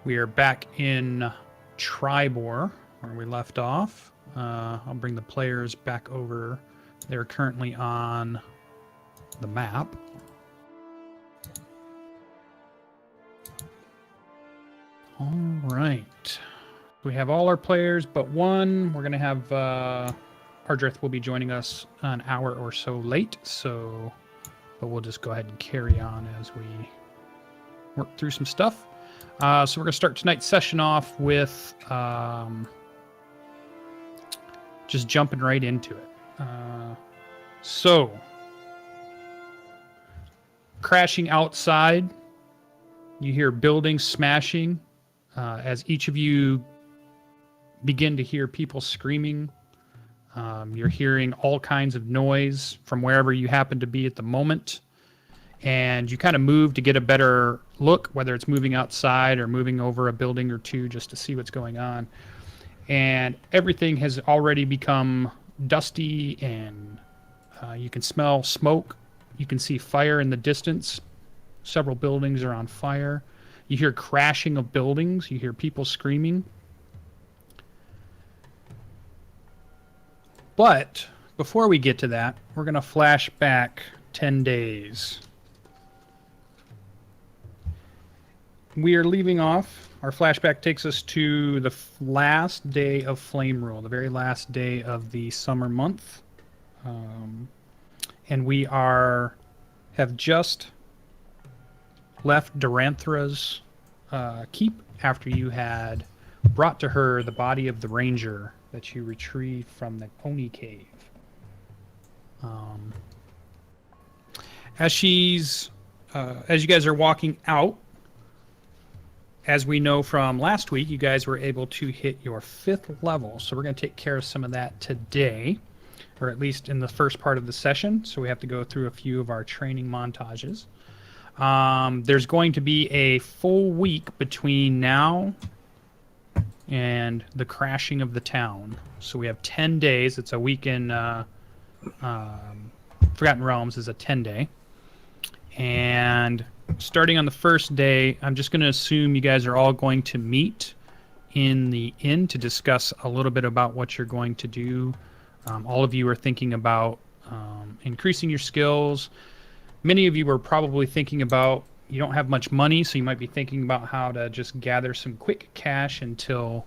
We are back in Tribor, where we left off. I'll bring the players back over. They're currently on the map. All right. We have all our players but one. We're going to have Ardreth will be joining us an hour or so late, but we'll just go ahead and carry on as we work through some stuff. So we're going to start tonight's session off with just jumping right into it. So, crashing outside, you hear buildings smashing as each of you begin to hear people screaming. You're hearing all kinds of noise from wherever you happen to be at the moment. And you kind of move to get a better look, whether it's moving outside or moving over a building or two just to see what's going on. And everything has already become dusty, and you can smell smoke. You can see fire in the distance. Several buildings are on fire. You hear crashing of buildings. You hear people screaming. But before we get to that, we're going to flash back 10 days. We are leaving off. Our flashback takes us to the last day of Flame Rule, the very last day of the summer month. And we have just left Duranthra's keep after you had brought to her the body of the ranger that you retrieved from the Pony Cave. As you guys are walking out, as we know from last week, you guys were able to hit your 5th level. So we're going to take care of some of that today, or at least in the first part of the session. So we have to go through a few of our training montages. There's going to be a full week between now and the crashing of the town. So we have 10 days. It's a week in Forgotten Realms is a 10-day. And starting on the first day, I'm just going to assume you guys are all going to meet in the inn to discuss a little bit about what you're going to do. All of you are thinking about increasing your skills. Many of you are probably thinking about, you don't have much money, so you might be thinking about how to just gather some quick cash until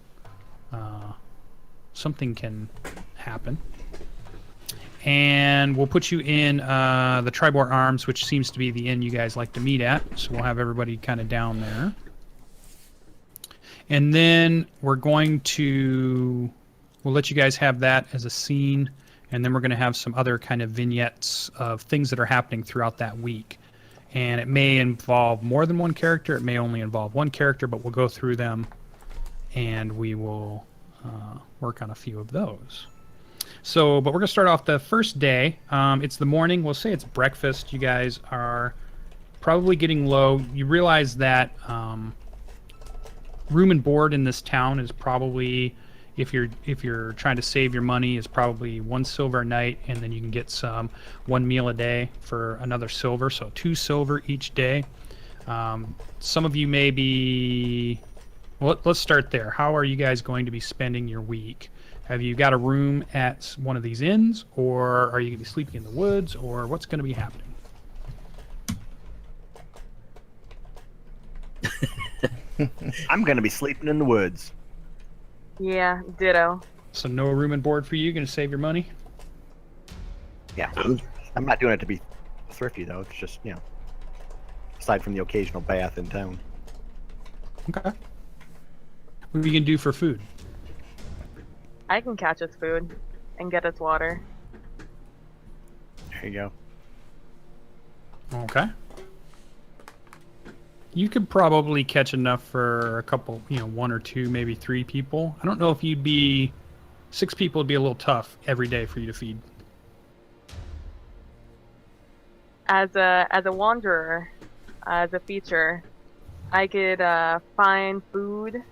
something can happen. And we'll put you in the Tribor Arms, which seems to be the inn you guys like to meet at. So we'll have everybody kind of down there. And then we'll let you guys have that as a scene. And then we're going to have some other kind of vignettes of things that are happening throughout that week. And it may involve more than one character. It may only involve one character, but we'll go through them. And we will work on a few of those. So, but we're going to start off the first day. It's the morning. We'll say it's breakfast. You guys are probably getting low. You realize that room and board in this town is probably, if you're trying to save your money, is probably 1 silver a night, and then you can get one meal a day for another silver, so 2 silver each day. Some of you may be... Well, let's start there. How are you guys going to be spending your week? Have you got a room at one of these inns, or are you going to be sleeping in the woods, or what's going to be happening? I'm going to be sleeping in the woods. Yeah, ditto. So no room and board for you? Going to save your money? Yeah. I'm not doing it to be thrifty, though. It's just, aside from the occasional bath in town. Okay. What are you going to do for food? I can catch its food and get its water. There you go. Okay. You could probably catch enough for a couple, 1 or 2, maybe 3 people. I don't know if 6 people would be a little tough every day for you to feed. As a wanderer, as a feature, I could find food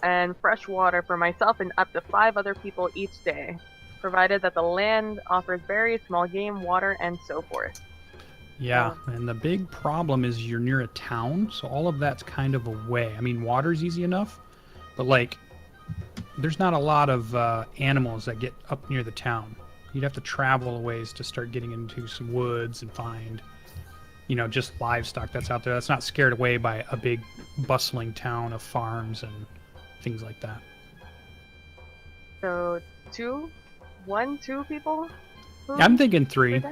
and fresh water for myself and up to 5 other people each day, provided that the land offers very small game, water, and so forth. Yeah, and the big problem is you're near a town, so all of that's kind of away. I mean, water's easy enough, but like, there's not a lot of animals that get up near the town. You'd have to travel a ways to start getting into some woods and find, just livestock that's out there. That's not scared away by a big bustling town of farms and things like that. So 2 people? I'm thinking 3.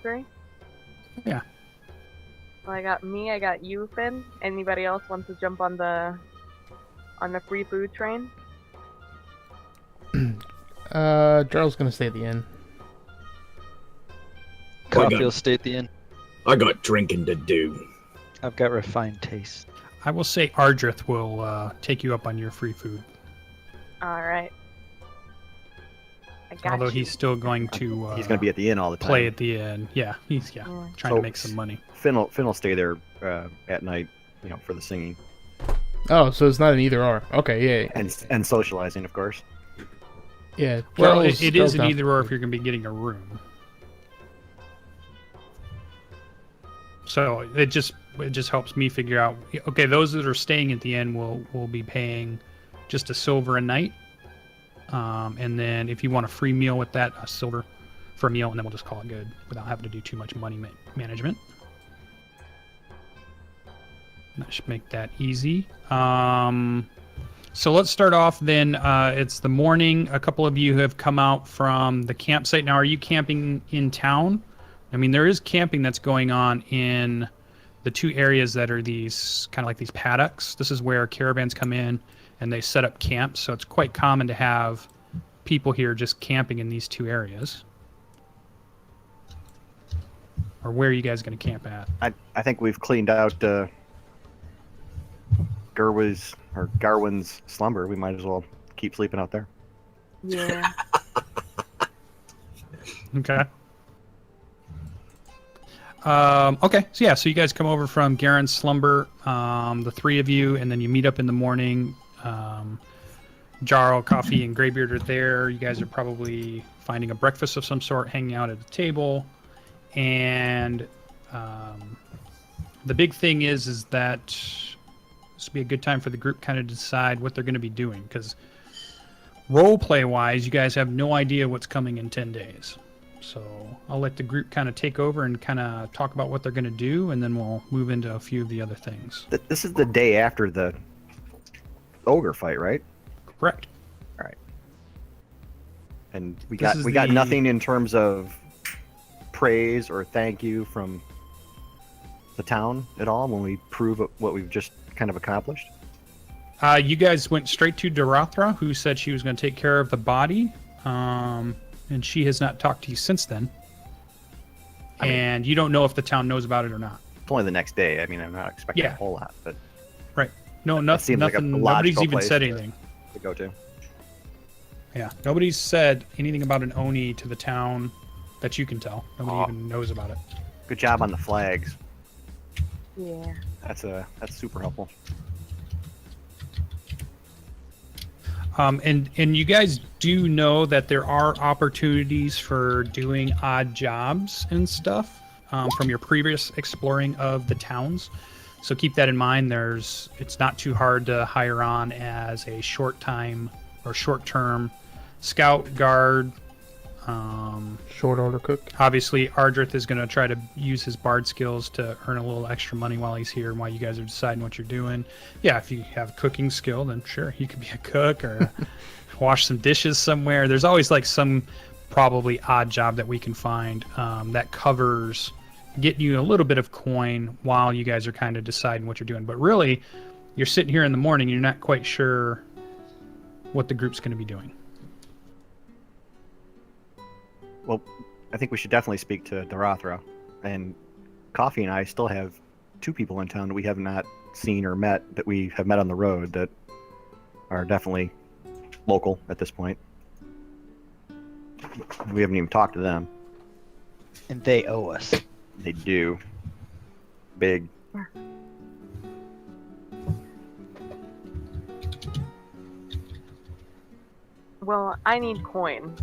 Three? Yeah. Well, I got me, I got you, Finn. Anybody else want to jump on the free food train? Jarral's gonna stay at the inn. Coffee will stay at the inn. I got drinking to do. I've got refined taste. I will say Ardreth will take you up on your free food. Alright. Although he's still going to... he's going to be at the inn all the time. Play at the inn. Yeah, he's trying to make some money. Finn will stay there at night, for the singing. Oh, so it's not an either or. Okay, yeah. And socializing, of course. Yeah. Well, it is an either or if you're going to be getting a room. So it just helps me figure out. Okay, those that are staying at the inn will be paying just a silver a night. And then if you want a free meal with that, a silver for a meal, and then we'll just call it good without having to do too much money management. That should make that easy. So let's start off then. It's the morning. A couple of you have come out from the campsite. Now, are you camping in town? I mean, there is camping that's going on in the 2 areas that are these kind of like these paddocks. This is where caravans come in and they set up camps. So it's quite common to have people here just camping in these 2 areas. Or where are you guys going to camp at? I think we've cleaned out Garwin's slumber. We might as well keep sleeping out there. Yeah. Okay. Okay, so you guys come over from Garen's slumber, the 3 of you, and then you meet up in the morning. Jarral, Coffee, and Greybeard are there. You guys are probably finding a breakfast of some sort, hanging out at the table. And the big thing is that this would be a good time for the group kind of decide what they're going to be doing, because roleplay-wise, you guys have no idea what's coming in 10 days. So I'll let the group kind of take over and kind of talk about what they're going to do, and then we'll move into a few of the other things. This is the day after the ogre fight, right? Correct. All right. And we got nothing in terms of praise or thank you from the town at all when we prove what we've just kind of accomplished. You guys went straight to Darathra, who said she was going to take care of the body. And she has not talked to you since then. And you don't know if the town knows about it or not. It's only the next day. I mean, I'm not expecting a whole lot, but right. No, nothing. Like nobody's even said anything. To go to. Yeah, nobody's said anything about an Oni to the town that you can tell. Nobody even knows about it. Good job on the flags. Yeah. That's super helpful. And you guys do know that there are opportunities for doing odd jobs and stuff from your previous exploring of the towns. So keep that in mind. It's not too hard to hire on as a short-term scout, guard. Short order cook. Obviously, Ardreth is going to try to use his bard skills to earn a little extra money while he's here and while you guys are deciding what you're doing. Yeah, if you have cooking skill, then sure, he could be a cook or wash some dishes somewhere. There's always like some probably odd job that we can find that covers getting you a little bit of coin while you guys are kind of deciding what you're doing. But really, you're sitting here in the morning, you're not quite sure what the group's going to be doing. Well, I think we should definitely speak to Darathra. And Coffee and I still have 2 people in town that we have not seen or met, that we have met on the road, that are definitely local at this point. We haven't even talked to them. And they owe us. They do. Big. Well, I need coin.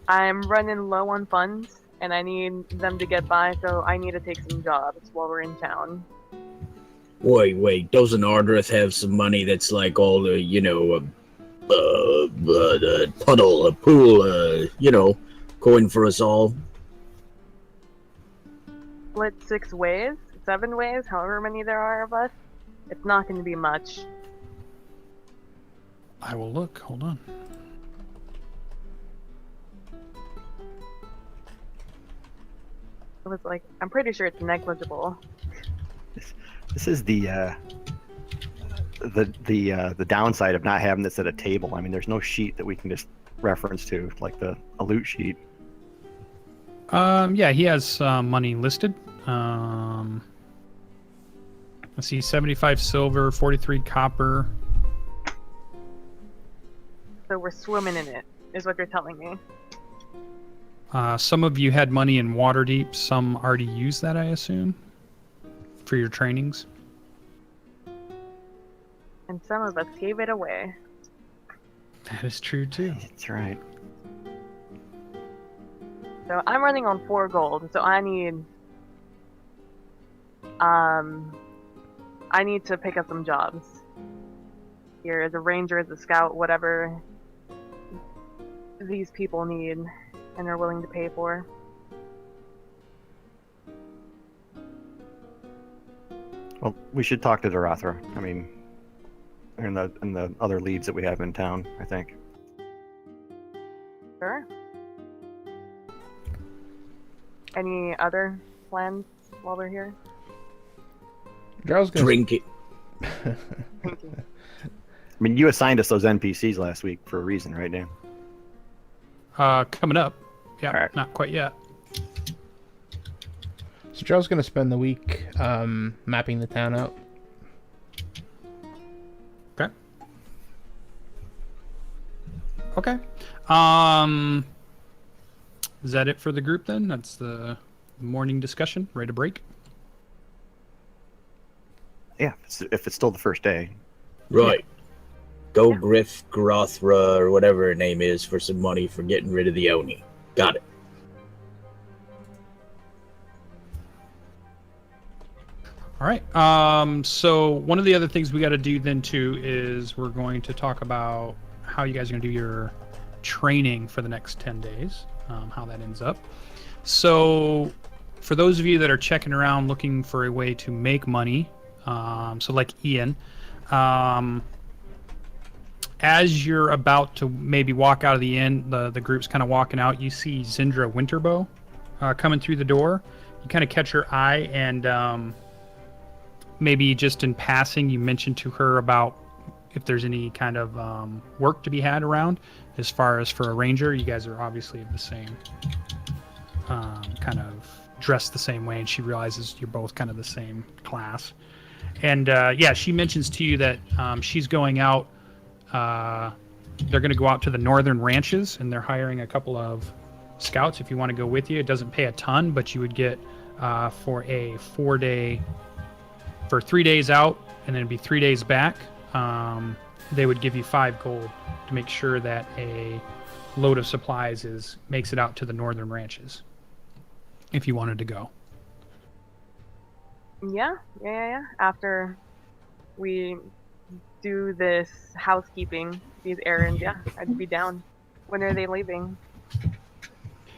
I'm running low on funds, and I need them to get by, so I need to take some jobs while we're in town. Wait, doesn't Ardreth have some money that's like all the, puddle, a pool, going for us all? Split 6 ways, 7 ways, however many there are of us. It's not going to be much. I will look. Hold on. It was like, I'm pretty sure it's negligible. This is the downside of not having this at a table. I mean, there's no sheet that we can just reference to, like a loot sheet. Yeah, he has money listed. Let's see, 75 silver, 43 copper. So we're swimming in it, is what you're telling me. Some of you had money in Waterdeep. Some already used that, I assume, for your trainings. And some of us gave it away. That is true, too. That's right. So I'm running on 4 gold, so I need to pick up some jobs. Here, as a ranger, as a scout, whatever these people need and are willing to pay for. Well, we should talk to Darathra. I mean, and the other leads that we have in town, I think. Sure. Any other plans while we're here? Jarral's gonna Drink it. Thank you. I mean, you assigned us those NPCs last week for a reason, right, Dan? Coming up. Yeah, Alright. not quite yet. So Jarral's gonna spend the week mapping the town out. Okay. Okay. Is that it for the group then? That's the morning discussion. Ready to break? Yeah, if it's still the first day. Right. Go Griff Grothra or whatever her name is for some money for getting rid of the Oni. Got it. All right. So one of the other things we got to do then too is we're going to talk about how you guys are going to do your training for the next 10 days, how that ends up. So for those of you that are checking around looking for a way to make money, so like Ian, as you're about to maybe walk out of the inn, the group's kind of walking out, you see Zindra Winterbow coming through the door. You kind of catch her eye, and maybe just in passing, you mention to her about if there's any kind of work to be had around. As far as for a ranger, you guys are obviously the same, kind of dressed the same way, and she realizes you're both kind of the same class. And yeah, she mentions to you that she's going out. They're going to go out to the northern ranches, and they're hiring a couple of scouts if you want to go with you. It doesn't pay a ton, but you would get for a 4-day, for 3 days out, and then it'd be 3 days back. They would give you 5 gold to make sure that a load of supplies makes it out to the northern ranches if you wanted to go. Yeah. After we do this housekeeping, these errands, yeah, I'd be down. When are they leaving?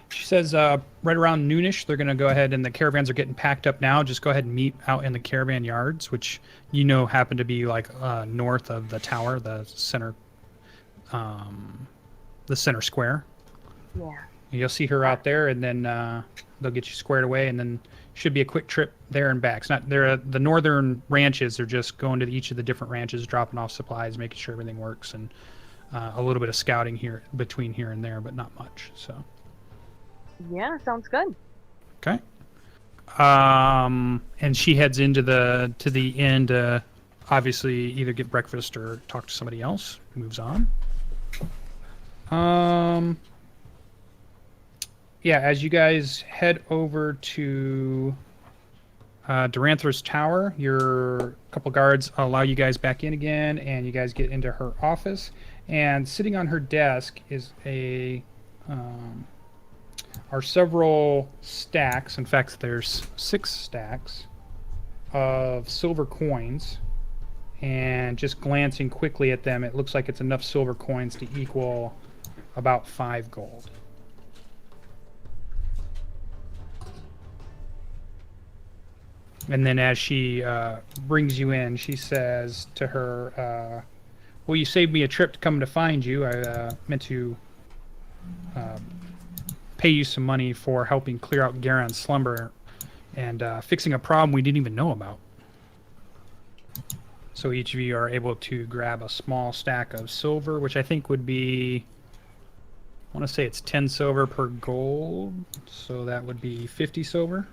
She says right around noonish, they're going to go ahead, and the caravans are getting packed up now. Just go ahead and meet out in the caravan yards, which happen to be like north of the tower, the center square. Yeah. You'll see her out there, and then they'll get you squared away, and then should be a quick trip there and back. It's not the northern ranches are just going to each of the different ranches, dropping off supplies, making sure everything works, and a little bit of scouting here between here and there, but not much. So. Yeah, sounds good. Okay. And she heads into the inn to obviously either get breakfast or talk to somebody else. Moves on. Yeah, as you guys head over to Duranthra's tower, your couple guards allow you guys back in again, and you guys get into her office. And sitting on her desk is a are several stacks. In fact, there's 6 stacks of silver coins. And just glancing quickly at them, it looks like it's enough silver coins to equal about 5 gold. And then as she brings you in, she says to her, well, you saved me a trip to come to find you. I meant to pay you some money for helping clear out Garen's slumber and fixing a problem we didn't even know about. So each of you are able to grab a small stack of silver, which I think would be, I want to say it's 10 silver per gold. So that would be 50 silver.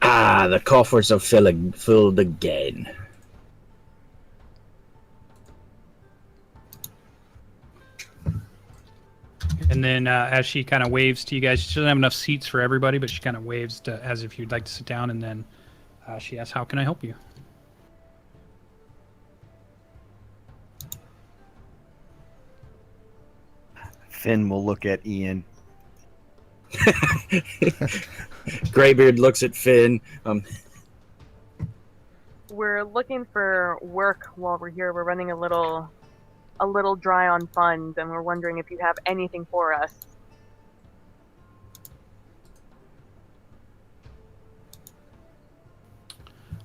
Ah, the coffers are filled again. And then as she kind of waves to you guys, she doesn't have enough seats for everybody, but she kind of waves to, as if you'd like to sit down, and then she asks, how can I help you? Finn will look at Ian. Greybeard looks at Finn. We're looking for work while we're here. We're running a little dry on funds, and we're wondering if you have anything for us.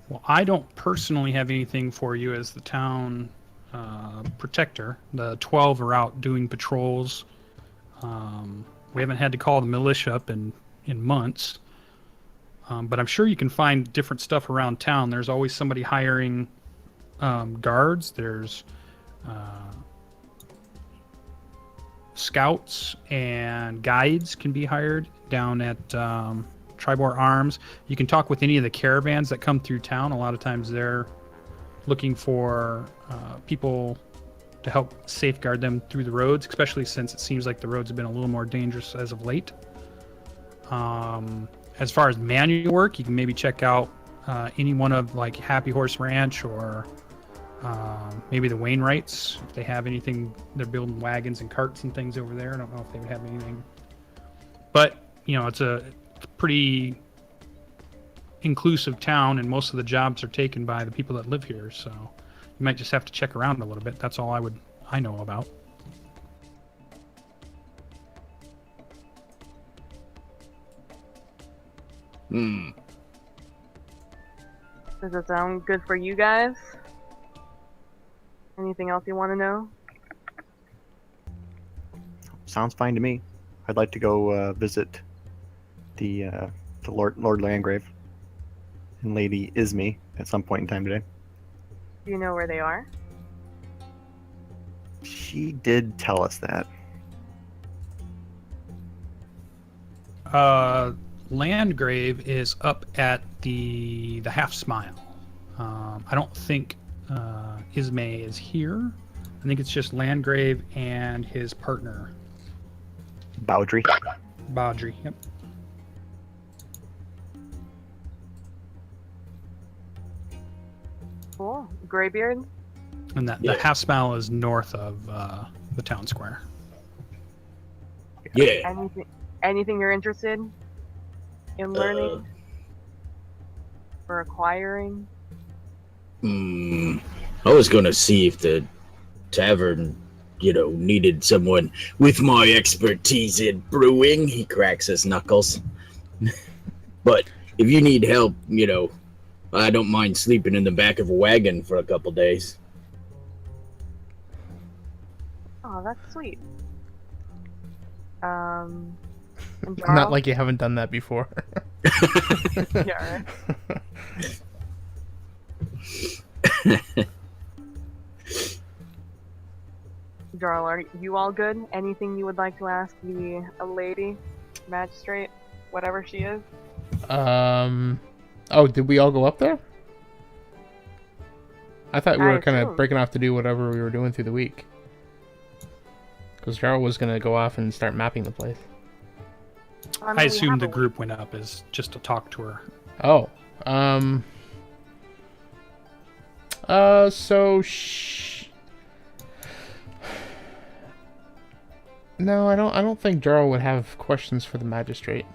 Well, I don't personally have anything for you as the town protector. The 12 are out doing patrols. We haven't had to call the militia up in months. But I'm sure you can find different stuff around town. There's always somebody hiring guards. There's scouts and guides can be hired down at Tribor Arms. You can talk with any of the caravans that come through town. A lot of times they're looking for people to help safeguard them through the roads, especially since it seems like the roads have been a little more dangerous as of late. As far as manual work, you can maybe check out any one of like Happy Horse Ranch or maybe the Wainwrights. If they have anything, they're building wagons and carts and things over there. I don't know if they would have anything. But, you know, it's a pretty inclusive town, and most of the jobs are taken by the people that live here. So you might just have to check around a little bit. That's all I know about. Does it sound good for you guys? Anything else you want to know? Sounds fine to me. I'd like to go visit the Lord Landgrave and Lady Ismay at some point in time today. Do you know where they are? She did tell us that. Landgrave is up at the Half Smile. I don't think Ismay is here. I think it's just Landgrave and his partner. Bowdry. Baudry, yep. Cool. Greybeard? And the Half Smile is north of the town square. Yeah. Anything you're interested in learning or acquiring? I was gonna see if the tavern, needed someone with my expertise in brewing. He cracks his knuckles. But if you need help, I don't mind sleeping in the back of a wagon for a couple days. Oh, that's sweet. And Not Jarral? like you haven't done that before. Yeah, right. Jarral, are you all good? Anything you would like to ask a lady, magistrate, whatever she is? Oh, did we all go up there? I thought we I were kind of assume. breaking off to do whatever we were doing through the week. Because Jarral was going to go off and start mapping the place. mean, I we assumed have the a group went up as just to talk to her. Oh. So No, I don't think Jarral would have questions for the magistrate.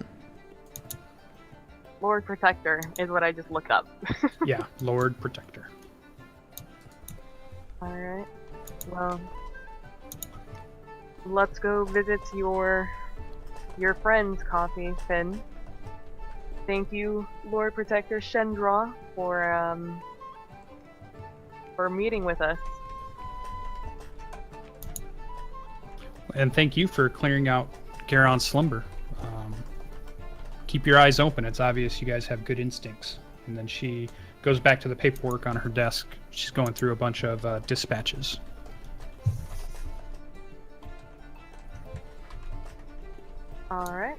Lord Protector is what I just looked up. Yeah, Lord Protector. Alright. Well, let's go visit your friend's coffee, Finn. Thank you, Lord Protector Shendra, for meeting with us. And thank you for clearing out Garon's slumber. Keep your eyes open. It's obvious you guys have good instincts. And then she goes back to the paperwork on her desk. She's going through a bunch of dispatches. Alright.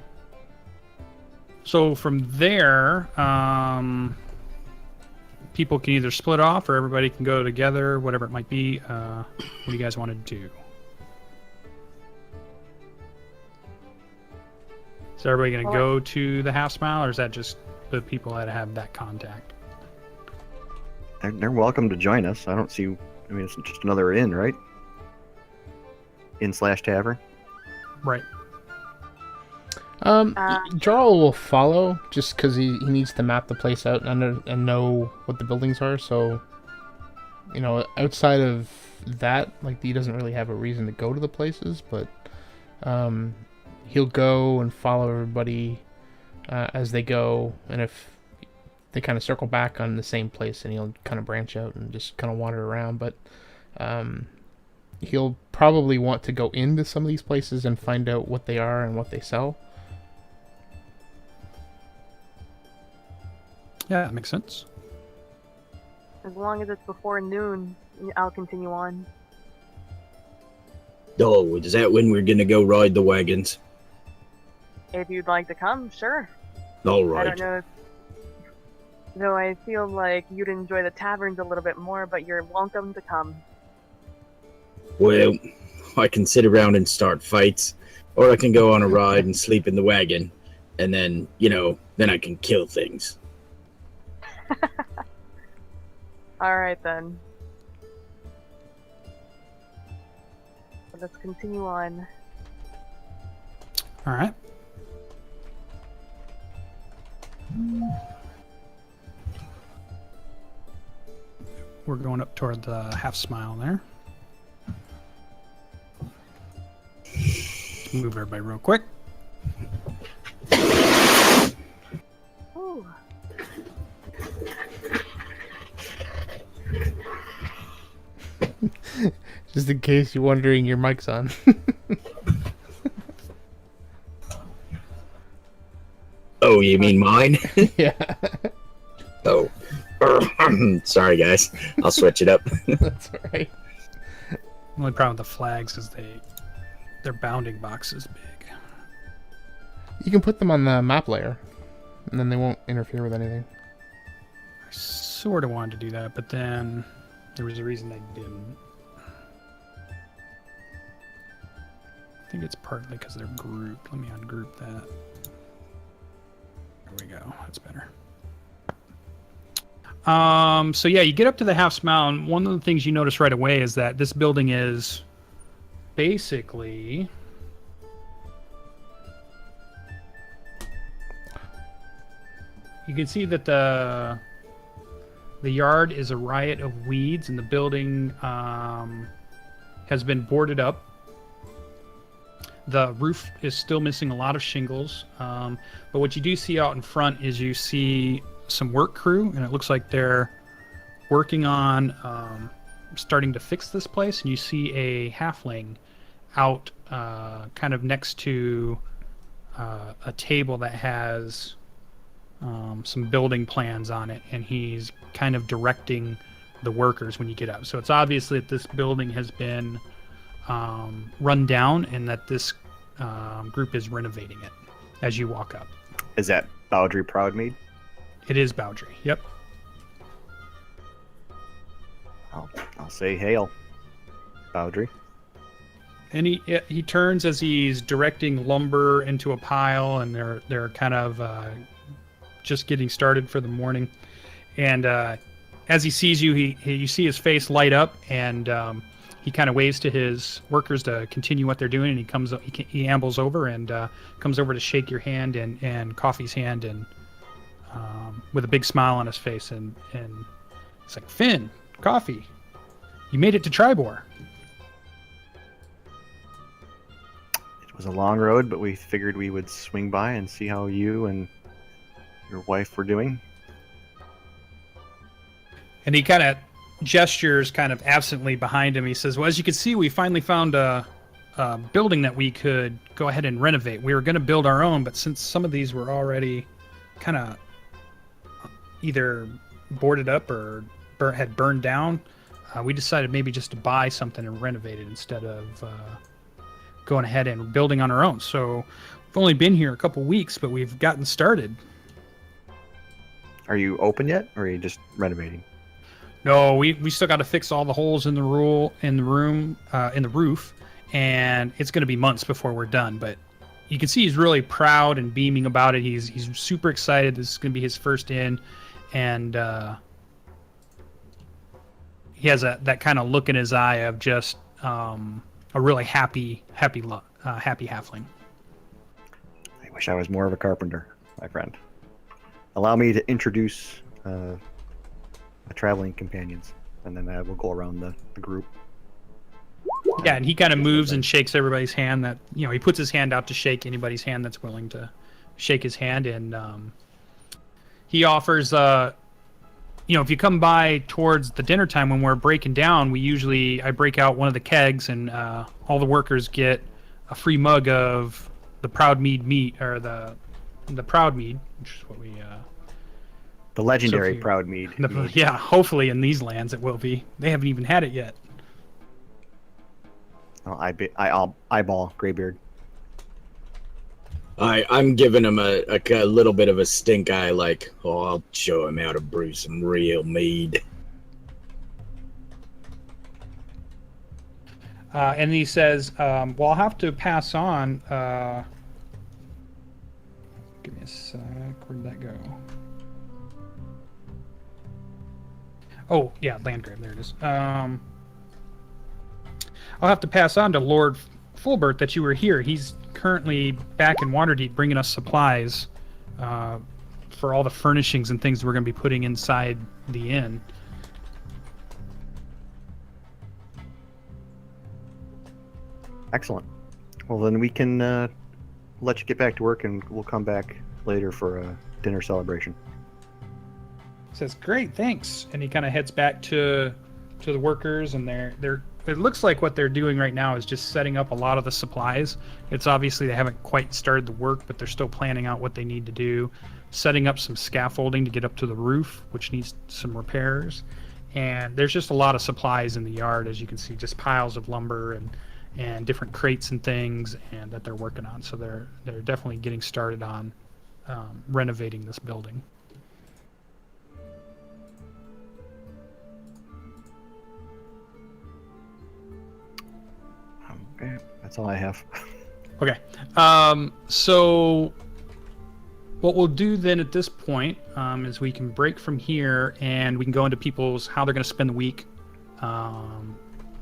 So from there, people can either split off or everybody can go together, whatever it might be. What do you guys want to do? Is everybody going to go to the half smile, or is that just the people that have that contact? They're welcome to join us. I don't see. I mean, it's just another inn, right? Inn/tavern. Right. Jarral will follow just because he needs to map the place out and know what the buildings are. So, you know, outside of that, like, he doesn't really have a reason to go to the places, but he'll go and follow everybody as they go, and if they kind of circle back on the same place, and he'll kind of branch out and just kind of wander around. But he'll probably want to go into some of these places and find out what they are and what they sell. Yeah, that makes sense. As long as it's before noon, I'll continue on. Oh, is that when we're gonna go ride the wagons? If you'd like to come, sure. All I right. don't know. Though I feel like you'd enjoy the taverns a little bit more, but you're welcome to come. Well, I can sit around and start fights, or I can go on a ride and sleep in the wagon, and then, then I can kill things. Alright then. Let's continue on. All right. We're going up toward the half smile there. Move everybody real quick. Ooh. Just in case you're wondering, your mic's on. Oh, you mean mine? Yeah. Oh. Sorry, guys. I'll switch it up. That's alright. The only problem with the flags is their bounding box is big. You can put them on the map layer, and then they won't interfere with anything. I sort of wanted to do that, but then there was a reason I didn't. I think it's partly because they're grouped. Let me ungroup that. There we go. That's better. So yeah, you get up to the half smile, and one of the things you notice right away is that this building is basically you can see that the yard is a riot of weeds, and the building has been boarded up. The roof is still missing a lot of shingles, but what you do see out in front is you see some work crew, and it looks like they're working on starting to fix this place. And you see a halfling out kind of next to a table that has some building plans on it, and he's kind of directing the workers when you get up. So it's obviously that this building has been run down, and that this group is renovating it as you walk up. Is that Baldur Proudmead? It is Baldur. Yep. I'll say hail, Baldur. And he turns as he's directing lumber into a pile, and they're kind of just getting started for the morning. And as he sees you, you see his face light up, and he kind of waves to his workers to continue what they're doing, and he ambles over and comes over to shake your hand and Coffee's hand, and with a big smile on his face, and it's like, Finn, Coffee, you made it to Tribor. It was a long road, but we figured we would swing by and see how you and your wife were doing. And he kind of gestures kind of absently behind him. He says, well, as you can see, we finally found a building that we could go ahead and renovate. We were going to build our own, but since some of these were already kind of either boarded up or had burned down, we decided maybe just to buy something and renovate it instead of going ahead and building on our own. So we've only been here a couple weeks, but we've gotten started. Are you open yet, or are you just renovating? No, we still got to fix all the holes in the roof, and it's going to be months before we're done. But you can see he's really proud and beaming about it. He's super excited. This is going to be his first in, and he has that kind of look in his eye of just a really happy halfling. I wish I was more of a carpenter, my friend. Allow me to introduce my traveling companions, and then we'll go around the group. Yeah, and he kind of moves and shakes everybody's hand. That, you know, he puts his hand out to shake anybody's hand that's willing to shake his hand, and he offers, if you come by towards the dinner time when we're breaking down, I break out one of the kegs, and all the workers get a free mug of the Proud Mead or the Proud Mead, which is what we the legendary Proud Mead. Yeah, hopefully in these lands it will be. They haven't even had it yet. I'll eyeball Greybeard. I'm giving him a little bit of a stink eye, like, I'll show him how to brew some real mead. And he says, I'll have to pass on. Give me a sec. Where'd that go? Oh, yeah, Landgrave. There it is. I'll have to pass on to Lord Fulbert that you were here. He's currently back in Waterdeep bringing us supplies for all the furnishings and things we're going to be putting inside the inn. Excellent. Well, then we can let you get back to work, and we'll come back later for a dinner celebration. Says, great, thanks. And he kind of heads back to the workers, and they're it looks like what they're doing right now is just setting up a lot of the supplies. It's obviously they haven't quite started the work, but they're still planning out what they need to do, setting up some scaffolding to get up to the roof, which needs some repairs. And there's just a lot of supplies in the yard, as you can see, just piles of lumber and different crates and things, and that they're working on. So they're definitely getting started on renovating this building. Okay, that's all I have. Okay. So what we'll do then at this point is we can break from here, and we can go into people's how they're going to spend the week,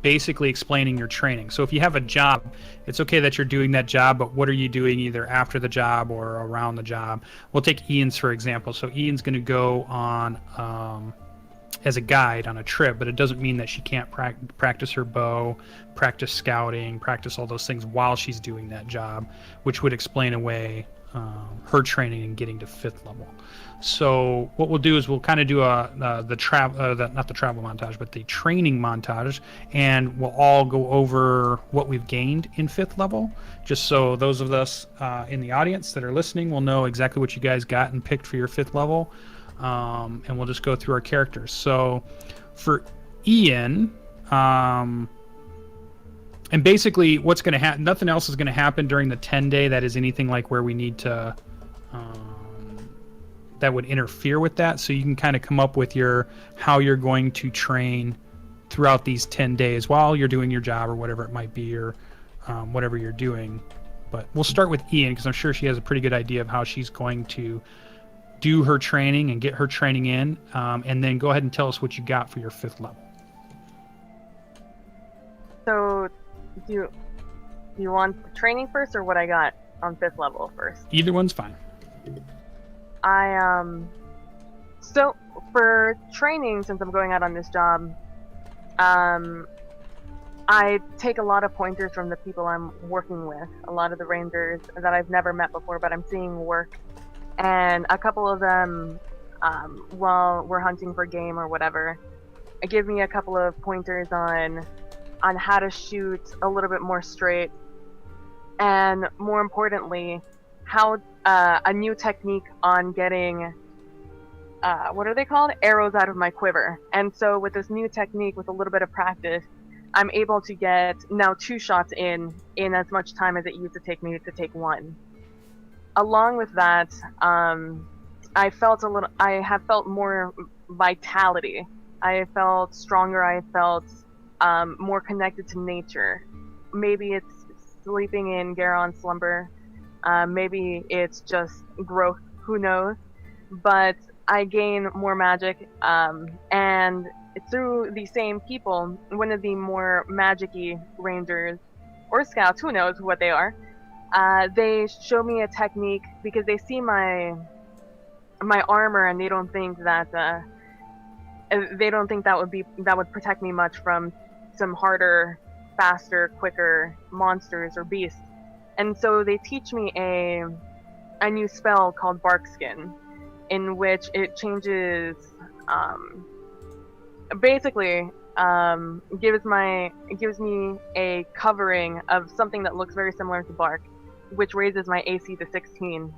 basically explaining your training. So if you have a job, it's okay that you're doing that job, but what are you doing either after the job or around the job? We'll take Ian's, for example. So Ian's going to go on as a guide on a trip, but it doesn't mean that she can't practice her bow, practice scouting, practice all those things while she's doing that job, which would explain away her training and getting to 5th level. So what we'll do is we'll kind of do not the travel montage, but the training montage, and we'll all go over what we've gained in 5th level, just so those of us in the audience that are listening will know exactly what you guys got and picked for your 5th level. And we'll just go through our characters. So for Ian, and basically what's going to happen, nothing else is going to happen during the 10-day that is anything like where we need to, that would interfere with that. So you can kind of come up with how you're going to train throughout these 10 days while you're doing your job or whatever it might be, or whatever you're doing. But we'll start with Ian, because I'm sure she has a pretty good idea of how she's going to do her training and get her training in, and then go ahead and tell us what you got for your 5th level. So, do you want training first or what I got on 5th level first? Either one's fine. So for training, since I'm going out on this job, I take a lot of pointers from the people I'm working with, a lot of the rangers that I've never met before, but I'm seeing work. And a couple of them, while we're hunting for game or whatever, give me a couple of pointers on how to shoot a little bit more straight, and more importantly, how a new technique on getting what are they called? Arrows out of my quiver. And so with this new technique, with a little bit of practice, I'm able to get now 2 shots in as much time as it used to take me to take 1. Along with that, I have felt more vitality. I felt stronger. I felt more connected to nature. Maybe it's sleeping in Garon's slumber. Maybe it's just growth. Who knows? But I gain more magic, and through the same people, one of the more magic-y rangers or scouts, who knows what they are, they show me a technique because they see my armor and they don't think that would protect me much from some harder, faster, quicker monsters or beasts. And so they teach me a new spell called Barkskin, in which it changes, basically, gives me a covering of something that looks very similar to bark, which raises my AC to 16.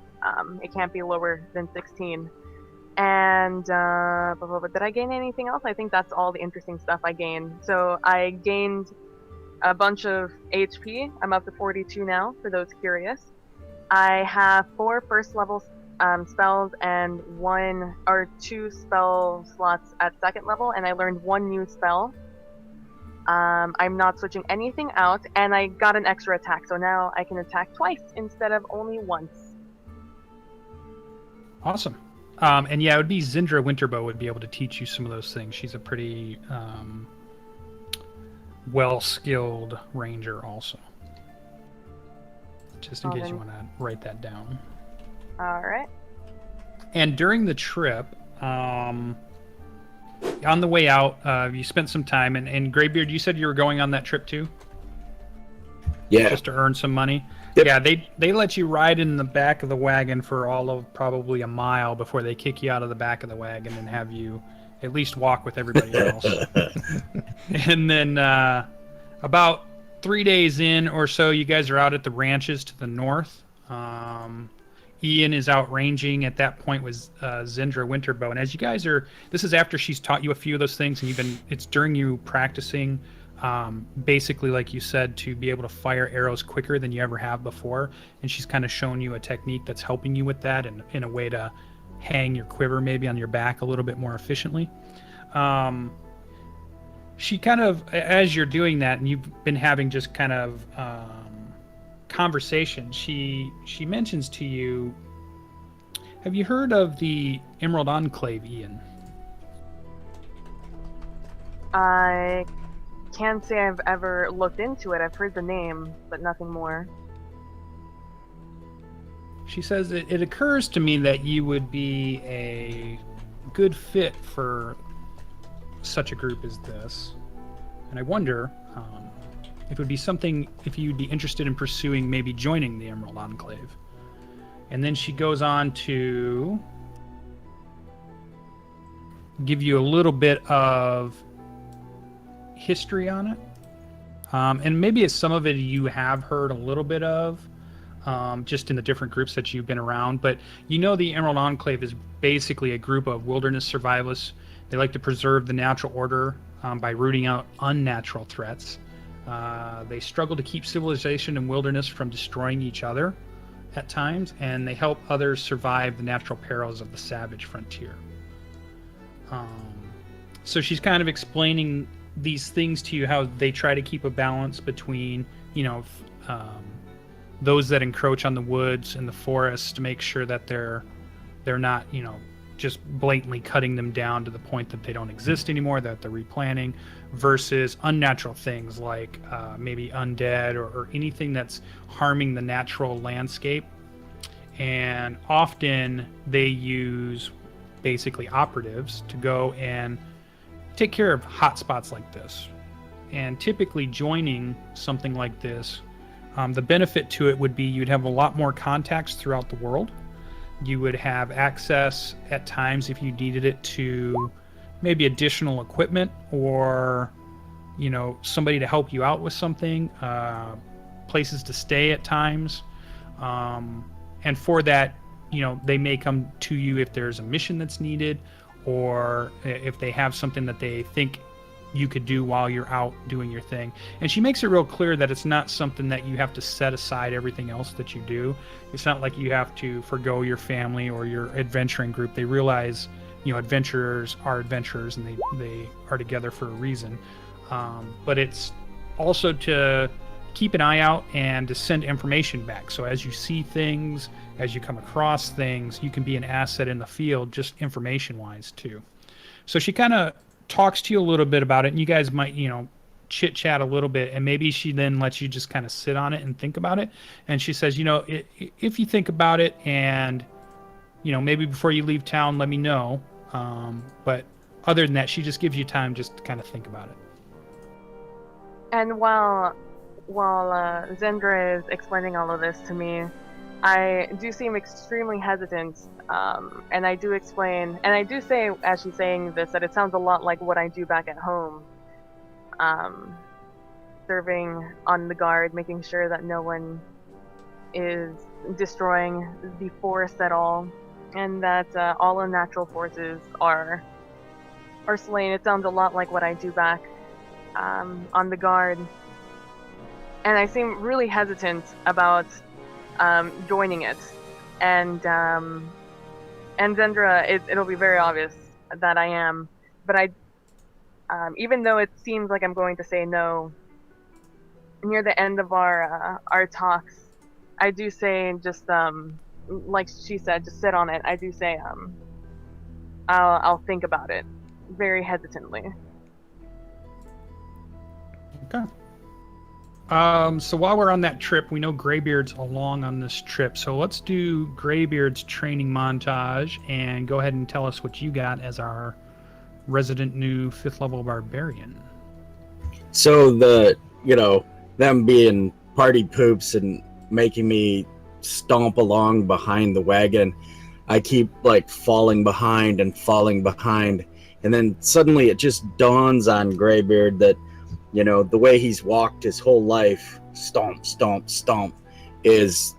It can't be lower than 16. And did I gain anything else? I think that's all the interesting stuff I gained. So I gained a bunch of HP. I'm up to 42 now, for those curious. I have 4 first level spells and 1 or 2 spell slots at 2nd level, and I learned 1 new spell. I'm not switching anything out, and I got an extra attack, so now I can attack twice instead of only once. Awesome. And yeah, it would be Zindra Winterbow would be able to teach you some of those things. She's a pretty well-skilled ranger also. Just in case you want to write that down. Alright. And during the trip, on the way out, you spent some time, and Greybeard, you said you were going on that trip too? Yeah. Just to earn some money? Yep. Yeah, they let you ride in the back of the wagon for all of probably a mile before they kick you out of the back of the wagon and have you at least walk with everybody else. And then about 3 days in or so, you guys are out at the ranches to the north. Ian is out ranging at that point with Zindra Winterbow. And as you guys are, this is after she's taught you a few of those things, and it's during you practicing, basically, like you said, to be able to fire arrows quicker than you ever have before. And she's kind of shown you a technique that's helping you with that, and in a way to hang your quiver maybe on your back a little bit more efficiently. She kind of, as you're doing that, and you've been having just kind of conversation, she mentions to you, have you heard of the Emerald Enclave, Ian? I can't say I've ever looked into it. I've heard the name, but nothing more. She says, it occurs to me that you would be a good fit for such a group as this. And I wonder if it would be something, if you'd be interested in pursuing maybe joining the Emerald Enclave. And then she goes on to give you a little bit of history on it. And maybe it's some of it you have heard a little bit of, just in the different groups that you've been around. But you know the Emerald Enclave is basically a group of wilderness survivalists. They like to preserve the natural order by rooting out unnatural threats. They struggle to keep civilization and wilderness from destroying each other at times, and they help others survive the natural perils of the savage frontier. So she's kind of explaining these things to you, how they try to keep a balance between, those that encroach on the woods and the forests to make sure that they're not, just blatantly cutting them down to the point that they don't exist anymore, that they're replanting, versus unnatural things like maybe undead or anything that's harming the natural landscape. And often they use basically operatives to go and take care of hotspots like this. And typically joining something like this, the benefit to it would be you'd have a lot more contacts throughout the world. You would have access at times, if you needed it, to maybe additional equipment or, you know, somebody to help you out with something, places to stay at times. And for that, you know, they may come to you if there's a mission that's needed, or if they have something that they think you could do while you're out doing your thing. And she makes it real clear that it's not something that you have to set aside everything else that you do. It's not like you have to forgo your family or your adventuring group. They realize, you know, adventurers are adventurers, and they are together for a reason. But it's also to keep an eye out and to send information back. So as you see things, as you come across things, you can be an asset in the field, just information-wise too. So she kind of talks to you a little bit about it, and you guys might, you know, chit chat a little bit, and maybe she then lets you just kind of sit on it and think about it. And she says, you know, if you think about it, and, you know, maybe before you leave town, let me know. But other than that, she just gives you time just to kind of think about it. And while Zendra is explaining all of this to me, I do seem extremely hesitant, and I do explain, and I do say, as she's saying this, that it sounds a lot like what I do back at home, serving on the guard, making sure that no one is destroying the forest at all, and that all unnatural forces are slain. It sounds a lot like what I do back on the guard, and I seem really hesitant about joining it, and Zendra, it'll be very obvious that I am, but I, even though it seems like I'm going to say no, near the end of our talks, I do say, just like she said, just sit on it. I do say I'll think about it very hesitantly. Okay. So while we're on that trip, we know Greybeard's along on this trip. So let's do Greybeard's training montage and go ahead and tell us what you got as our resident new 5th level barbarian. So them being party poops and making me stomp along behind the wagon, I keep like falling behind. And then suddenly it just dawns on Greybeard that, you know, the way he's walked his whole life, stomp, stomp, stomp, is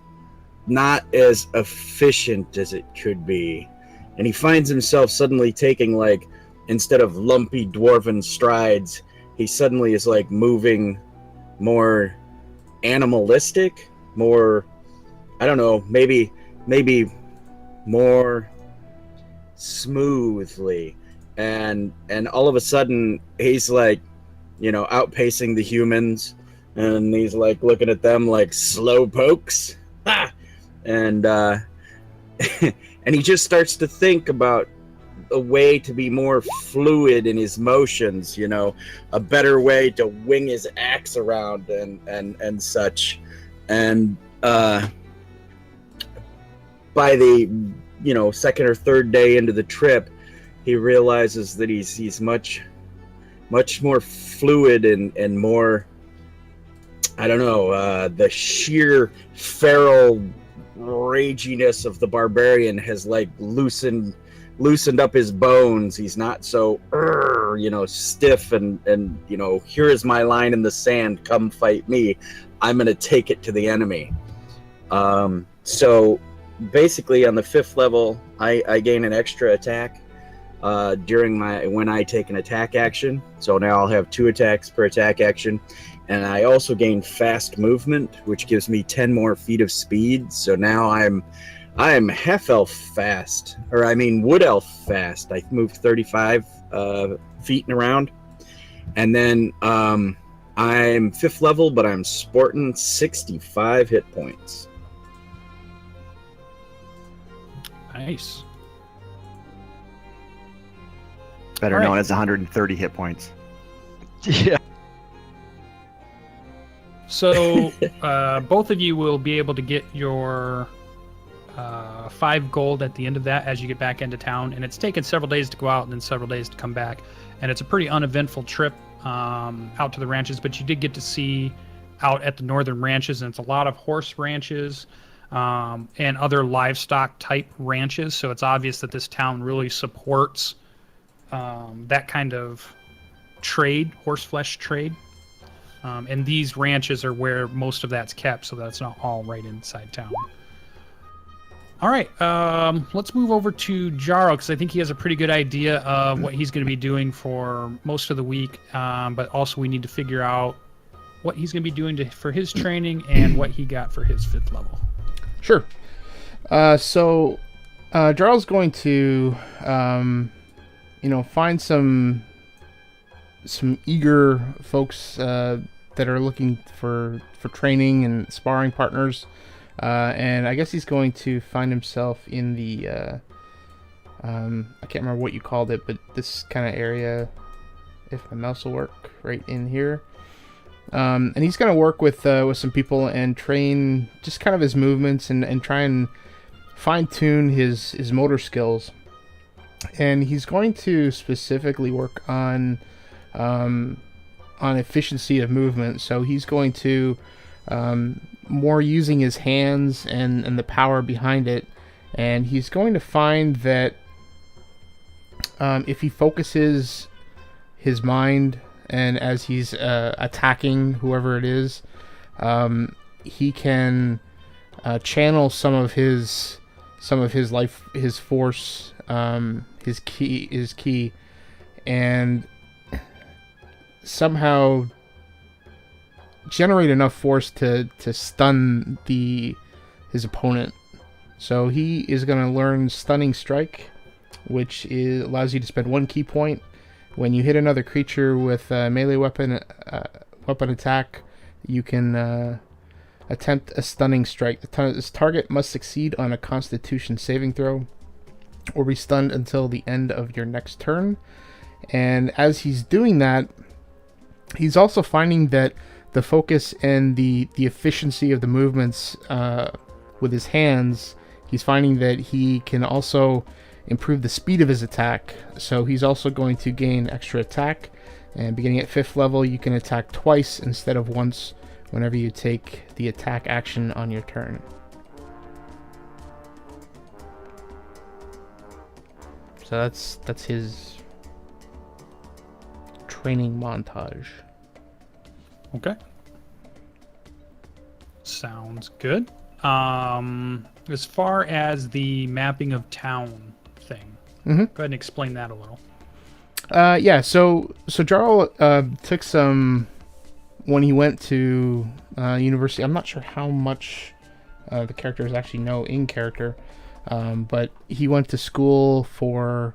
not as efficient as it could be. And he finds himself suddenly taking, like, instead of lumpy dwarven strides, he suddenly is, like, moving more animalistic, more, I don't know, maybe more smoothly. And all of a sudden, he's, like, you know, outpacing the humans, and he's like looking at them like slow pokes. Ha! And and he just starts to think about a way to be more fluid in his motions, you know, a better way to wing his axe around and such. And by the, you know, 2nd or 3rd day into the trip, he realizes that he's much more fluid and more, I don't know, the sheer feral raginess of the barbarian has like loosened up his bones. He's not so you know, stiff and you know, here is my line in the sand, come fight me, I'm gonna take it to the enemy. So basically on the 5th level I gain an extra attack when I take an attack action. So now I'll have 2 attacks per attack action, and I also gain fast movement, which gives me 10 more feet of speed. So now I'm half elf fast, or I mean wood elf fast. I moved 35 feet and around, and then I'm 5th level, but I'm sporting 65 hit points. Nice. better All right. known as 130 hit points. Yeah. So both of you will be able to get your 5 gold at the end of that as you get back into town. And it's taken several days to go out and then several days to come back. And it's a pretty uneventful trip out to the ranches, but you did get to see out at the northern ranches, and it's a lot of horse ranches and other livestock type ranches. So it's obvious that this town really supports that kind of trade, horse flesh trade. And these ranches are where most of that's kept, so that's not all right inside town. All right, let's move over to Jarral, because I think he has a pretty good idea of what he's going to be doing for most of the week. But also we need to figure out what he's going to be doing for his training and what he got for his 5th level. Sure. So Jarral's going to, find some eager folks that are looking for training and sparring partners. And I guess he's going to find himself in the, I can't remember what you called it, but this kind of area, if my mouse will work, right in here. And he's going to work with some people and train just kind of his movements and try and fine-tune his motor skills. And he's going to specifically work on efficiency of movement. So he's going to more using his hands and the power behind it. And he's going to find that if he focuses his mind, and as he's attacking whoever it is, he can channel some of his life, his force, his ki, and somehow generate enough force to stun his opponent. So he is going to learn Stunning Strike, which allows you to spend 1 ki point. When you hit another creature with a melee weapon attack, you can attempt a Stunning Strike. This target must succeed on a Constitution saving throw or be stunned until the end of your next turn. And as he's doing that, he's also finding that the focus and the efficiency of the movements with his hands, he's finding that he can also improve the speed of his attack. So he's also going to gain extra attack, and beginning at 5th level you can attack twice instead of once whenever you take the attack action on your turn. So that's his training montage. Okay. Sounds good. As far as the mapping of town thing, go ahead and explain that a little. Yeah, so Jarral took some when he went to university. I'm not sure how much the characters actually know in character, but he went to school for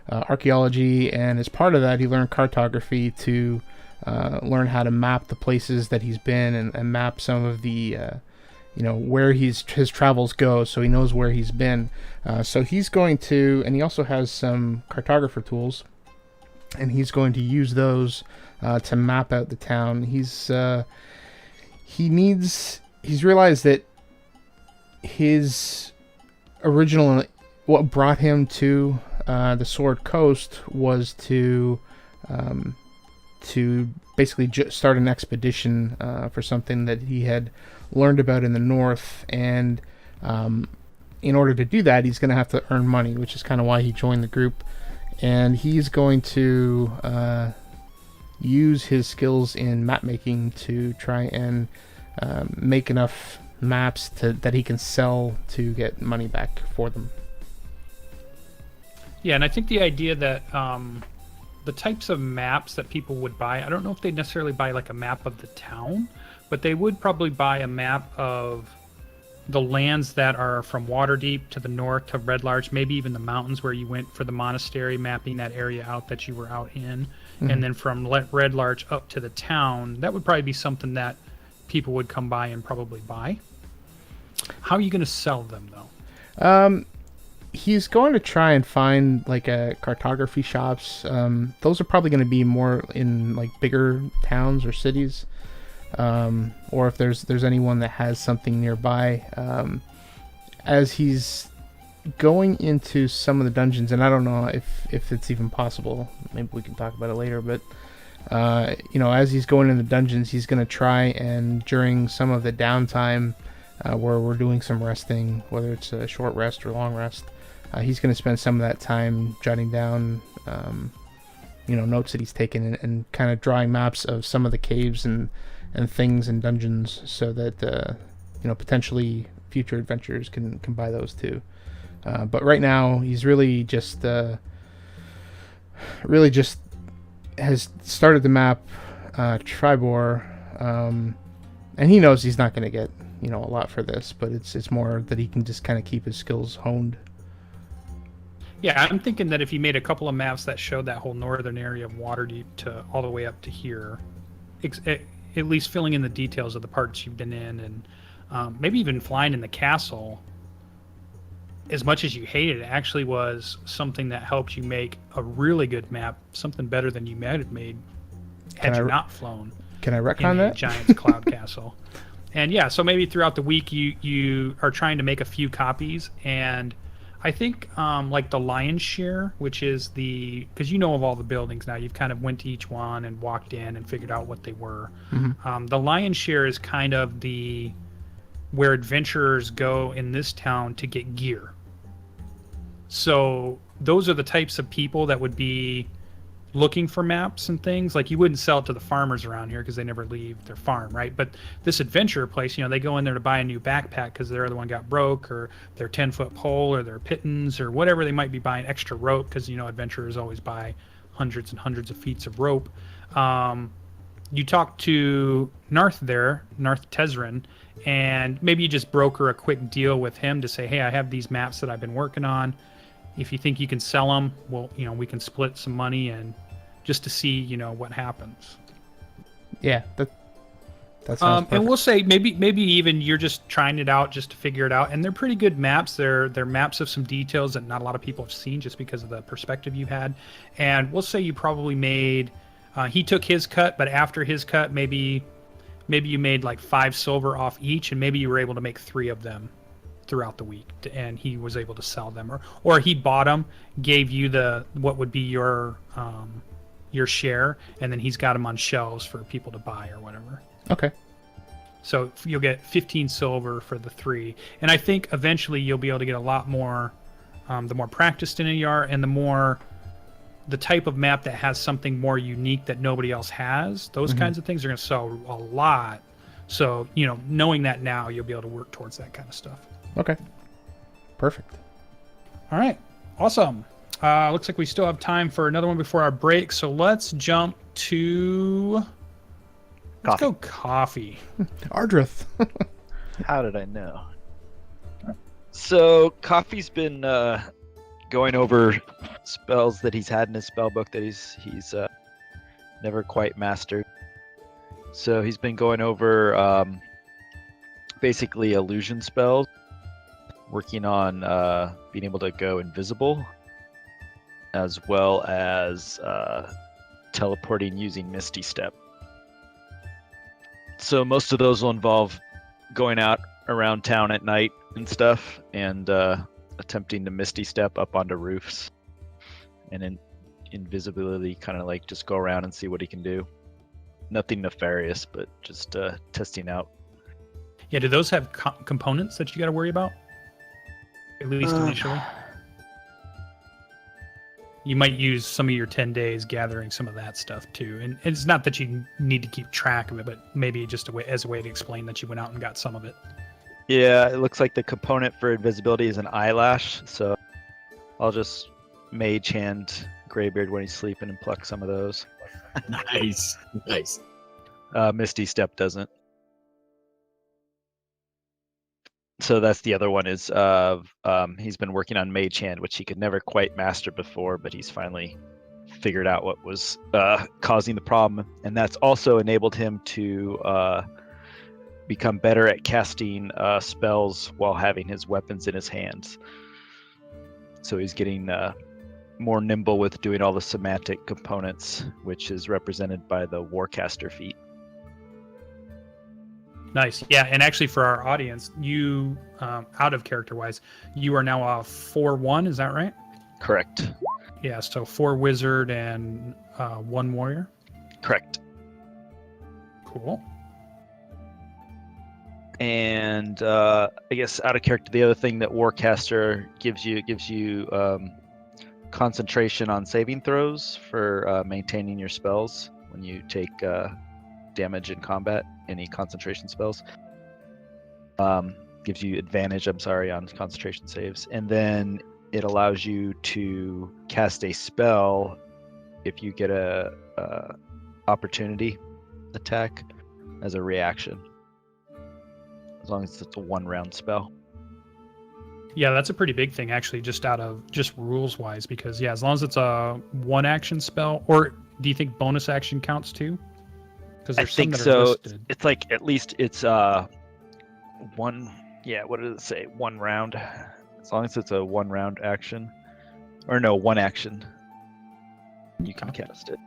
archaeology, and as part of that, he learned cartography to learn how to map the places that he's been and map some of the where his travels go, so he knows where he's been. So he's going to, and he also has some cartographer tools, and he's going to use those to map out the town. He's realized that his original, what brought him to the Sword Coast was to basically start an expedition for something that he had learned about in the north, and in order to do that, he's going to have to earn money, which is kind of why he joined the group. And he's going to use his skills in map making to try and make enough maps that he can sell to get money back for them. Yeah, and I think the idea that the types of maps that people would buy, I don't know if they necessarily buy like a map of the town, but they would probably buy a map of the lands that are from Waterdeep to the north to Red Larch, maybe even the mountains where you went for the monastery, mapping that area out that you were out in. And then from Red Larch up to the town, that would probably be something that people would come by and probably buy. How are you going to sell them, though? he's going to try and find like a cartography shops. Those are probably going to be more in like bigger towns or cities, or if there's anyone that has something nearby. As he's going into some of the dungeons, and I don't know if it's even possible. Maybe we can talk about it later. But as he's going into dungeons, he's going to try and during some of the downtime. Where we're doing some resting, whether it's a short rest or long rest, he's going to spend some of that time jotting down, notes that he's taken and kind of drawing maps of some of the caves and things and dungeons, so that potentially future adventurers can buy those too. But right now, he's really just has started the map, Tribor, and he knows he's not going to get a lot for this, but it's more that he can just kind of keep his skills honed. Yeah, I'm thinking that if you made a couple of maps that showed that whole northern area of Waterdeep to all the way up to here, at least filling in the details of the parts you've been in, and maybe even flying in the castle, as much as you hate it, it actually was something that helped you make a really good map, something better than you might have made had you not flown. Can I retcon that? Giant's Cloud Castle. And yeah, so maybe throughout the week you are trying to make a few copies, and I think like the lion's share, which is because you know of all the buildings now, you've kind of went to each one and walked in and figured out what they were. Mm-hmm. The lion's share is kind of where adventurers go in this town to get gear. So those are the types of people that would be looking for maps and things. Like, you wouldn't sell it to the farmers around here because they never leave their farm, right? But this adventure place, they go in there to buy a new backpack because their other one got broke, or their 10-foot pole, or their pittance, or whatever they might be buying, extra rope, because adventurers always buy hundreds and hundreds of feet of rope. You talk to Narth Tezrin, and maybe you just broker a quick deal with him to say, hey, I have these maps that I've been working on. If you think you can sell them, well, we can split some money, and just to see, what happens. Yeah, that sounds perfect. And we'll say maybe even you're just trying it out just to figure it out. And they're pretty good maps. They're maps of some details that not a lot of people have seen just because of the perspective you had. And we'll say you probably made. He took his cut, but after his cut, maybe you made like 5 silver off each, and maybe you were able to make 3 of them throughout the week, and he was able to sell them, or he bought them, gave you what would be your share, and then he's got them on shelves for people to buy or whatever. Okay. So you'll get 15 silver for the 3, and I think eventually you'll be able to get a lot more, the more practiced in you are, and the type of map that has something more unique that nobody else has. Those kinds of things are going to sell a lot. So knowing that now, you'll be able to work towards that kind of stuff. Okay. Perfect. All right. Awesome. Looks like we still have time for another one before our break. So let's jump to... Let's go coffee. Ardreth. How did I know? So, Coffee's been going over spells that he's had in his spell book that he's never quite mastered. So he's been going over basically illusion spells, working on being able to go invisible, as well as teleporting using Misty Step. So most of those will involve going out around town at night and stuff, and attempting to Misty Step up onto roofs, and in invisibility, kind of like just go around and see what he can do. Nothing nefarious, but just testing out. Yeah, do those have components that you got to worry about? At least initially? You might use some of your 10 days gathering some of that stuff too. And it's not that you need to keep track of it, but maybe just as a way to explain that you went out and got some of it. Yeah, it looks like the component for invisibility is an eyelash, so I'll just mage hand Greybeard when he's sleeping and pluck some of those. Nice. Misty Step doesn't. So that's the other one is he's been working on Mage Hand, which he could never quite master before, but he's finally figured out what was causing the problem. And that's also enabled him to become better at casting spells while having his weapons in his hands. So he's getting more nimble with doing all the semantic components, which is represented by the Warcaster feat. Nice. Yeah, and actually for our audience, you, out of character-wise, you are now a 4-1, is that right? Correct. Yeah, so 4 wizard and 1 warrior. Correct. Cool. And I guess out of character, the other thing that Warcaster gives you concentration on saving throws for maintaining your spells when you take damage in combat. Any concentration spells gives you advantage. On concentration saves, and then it allows you to cast a spell if you get a opportunity attack as a reaction, as long as it's a 1-round spell. Yeah, that's a pretty big thing, actually, just out of just rules wise, because yeah, as long as it's a 1-action spell, or do you think bonus action counts too? Because I there's some think that are so. listed. It's like at least it's one. Yeah, what does it say? 1 round. As long as it's a 1-round action, or no, 1 action, you can Okay. cast it.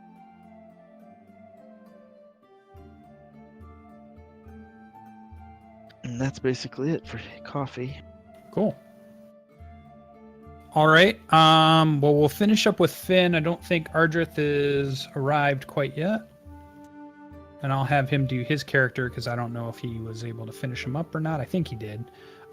And that's basically it for coffee. Cool. All right. Well, we'll finish up with Finn. I don't think Ardreth is arrived quite yet. And I'll have him do his character because I don't know if he was able to finish him up or not. I think he did.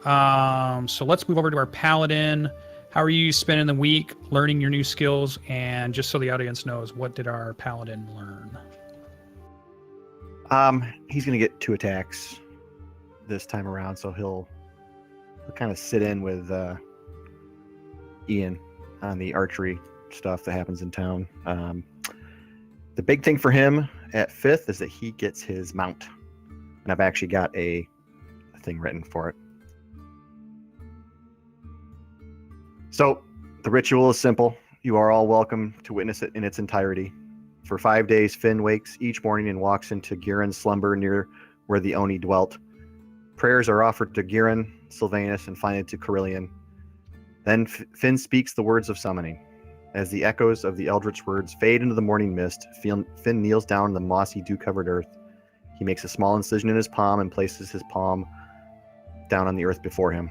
So let's move over to our Paladin. How are you spending the week learning your new skills? And just so the audience knows, what did our Paladin learn? He's going to get 2 attacks this time around, so he'll kind of sit in with Ian on the archery stuff that happens in town. The big thing for him at 5th is that he gets his mount, and I've actually got a thing written for it. So the ritual is simple. You are all welcome to witness it in its entirety. For 5 days, Finn wakes each morning and walks into Ghiren's slumber near where the Oni dwelt. Prayers are offered to Ghiren, Sylvanus, and finally to Carillion. Then Finn speaks the words of summoning. As the echoes of the Eldritch words fade into the morning mist, Finn kneels down on the mossy, dew-covered earth. He makes a small incision in his palm and places his palm down on the earth before him.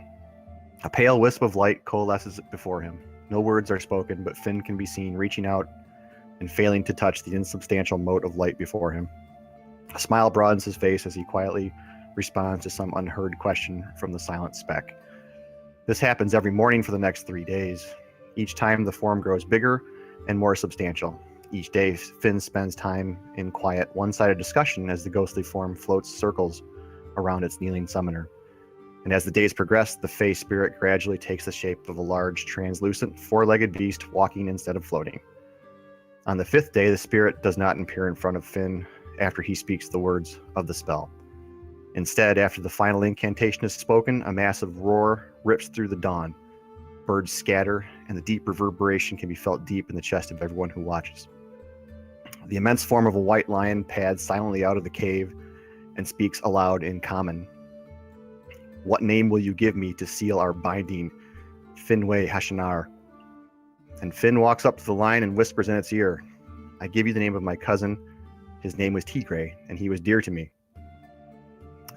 A pale wisp of light coalesces before him. No words are spoken, but Finn can be seen reaching out and failing to touch the insubstantial mote of light before him. A smile broadens his face as he quietly responds to some unheard question from the silent speck. This happens every morning for the next 3 days. Each time the form grows bigger and more substantial. Each day, Finn spends time in quiet, one-sided discussion as the ghostly form floats circles around its kneeling summoner. And as the days progress, the Fey spirit gradually takes the shape of a large, translucent, 4-legged beast walking instead of floating. On the 5th day, the spirit does not appear in front of Finn after he speaks the words of the spell. Instead, after the final incantation is spoken, a massive roar rips through the dawn. Birds scatter, and the deep reverberation can be felt deep in the chest of everyone who watches. The immense form of a white lion pads silently out of the cave and speaks aloud in common. What name will you give me to seal our binding, Finwë Hashanar? And Finn walks up to the lion and whispers in its ear, I give you the name of my cousin. His name was Tigray, and he was dear to me.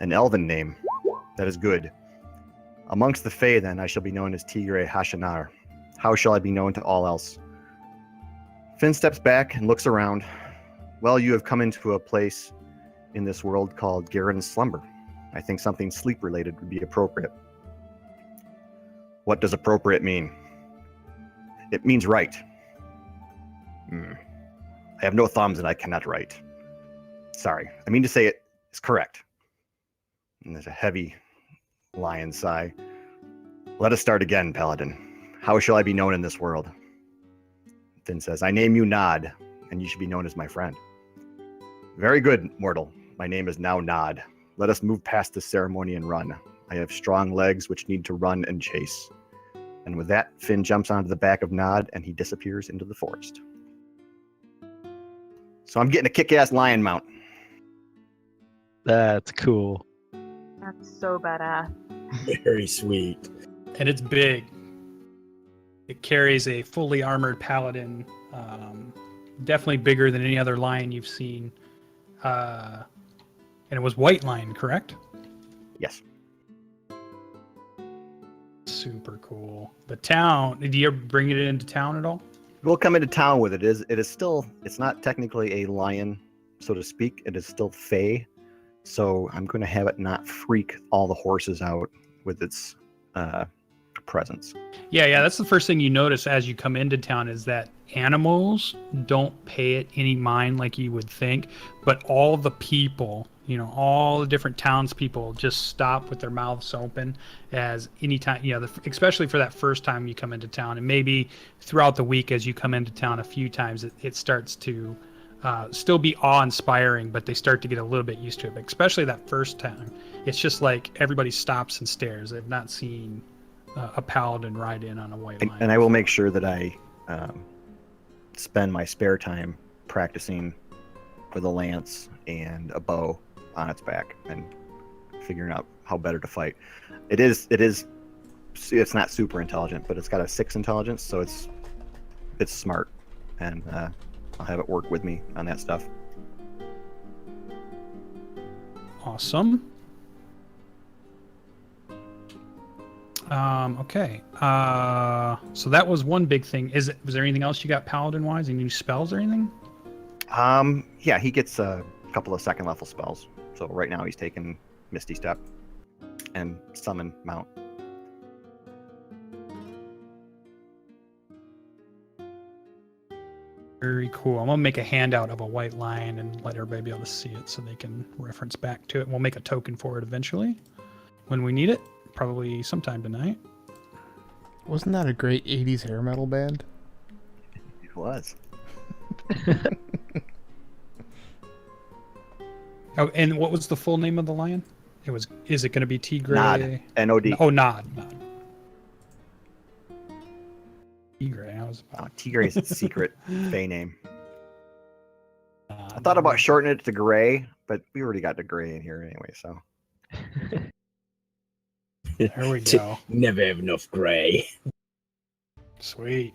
An elven name. That is good. Amongst the Fae, then, I shall be known as Tigray Hashanar. How shall I be known to all else? Finn steps back and looks around. Well, you have come into a place in this world called Ghiren's Slumber. I think something sleep-related would be appropriate. What does appropriate mean? It means right. I have no thumbs and I cannot write. Sorry, I mean to say it is correct. And there's a heavy lion sigh. Let us start again, Paladin. How shall I be known in this world? Finn says, I name you Nod, and you should be known as my friend. Very good, mortal. My name is now Nod. Let us move past this ceremony and run. I have strong legs which need to run and chase. And with that, Finn jumps onto the back of Nod, and he disappears into the forest. So I'm getting a kick-ass lion mount. That's cool. That's so badass. Very sweet. And it's big. It carries a fully armored paladin, definitely bigger than any other lion you've seen. And it was white lion, correct? Yes. Super cool. The town, did you ever bring it into town at all? We'll come into town with it. It is still, it's not technically a lion, so to speak. It is still fey. So I'm going to have it not freak all the horses out with its presence. Yeah, that's the first thing you notice as you come into town is that animals don't pay it any mind like you would think, but all the people, all the different townspeople just stop with their mouths open as anytime, especially for that first time you come into town, and maybe throughout the week as you come into town a few times, it starts to still be awe-inspiring, but they start to get a little bit used to it. But especially that first time, it's just like everybody stops and stares. They've not seen a paladin ride in on a white lion. And I will make sure that I spend my spare time practicing with a lance and a bow on its back and figuring out how better to fight. It's not super intelligent, but it's got a 6 intelligence, so it's smart, and I'll have it work with me on that stuff. Awesome. Okay. So that was one big thing. Was there anything else you got paladin wise? Any new spells or anything? Yeah, he gets a couple of second level spells. So right now he's taking Misty Step and Summon Mount. Very cool. I'm gonna make a handout of a white lion and let everybody be able to see it so they can reference back to it. We'll make a token for it eventually when we need it, probably sometime tonight. Wasn't that a great 80s hair metal band? It was. Oh, and what was the full name of the lion? Is it going to be Tigray? Nod. N-O-D. Oh, Nod. Tigray. Tigray is its secret Fey name. I thought about shortening it to Gray, but we already got the Gray in here anyway, so. There we go. Never have enough gray. Sweet.